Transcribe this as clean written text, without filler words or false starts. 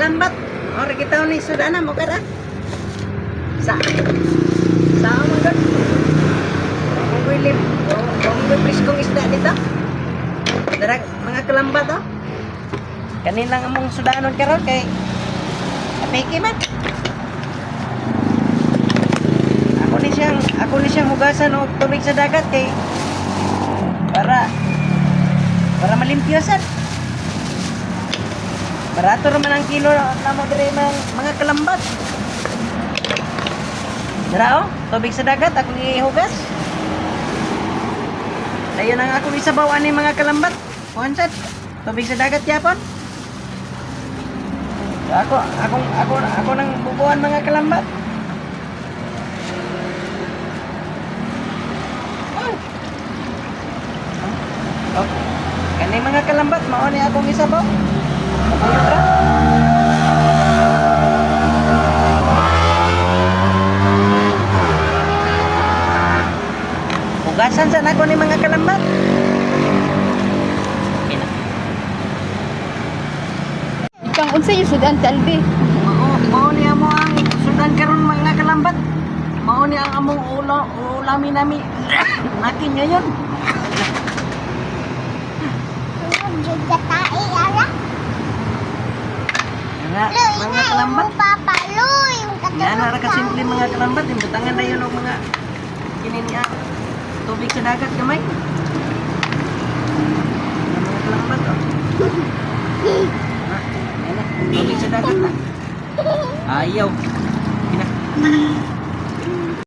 kalambat. O, kita ni sudana mo kada. Sa mo gud. Kung priskong isda dito. Darag mga kalambat oh. Kanin lang among sudanon karon kay apiki man. Ako ni siyang hugasan og tubig sa dagat kay para malimpyo sad. Barato raman ang kilo na mo dire mga kalambat. Dara oh, tubig sa dagat ako ni hugas. Dayon ang ako isabaw ani mga kalambat. Kuan sad, tubig sa dagat yapon. Ako nang bubuan mga kalambat. Oh. Kani mga kalambat mao ni akong isabaw. Kapayra. Hugasan sa nako ni mga kalambat. Ikang unsa yung sudan talbi? Mao ni amo ang sudan karon mga kalambat. Mao ni ang among ulamin nami. Nakin ngayon. Juga tae ara. Mga kalambat. Papaloy. Yan ara ka simple mga kalambat. Imbutangan na yun og mga kinin nga tubig sa dagat gamay. Mga kalambat oh. Tubig sa dagat na. Ayaw. Kina.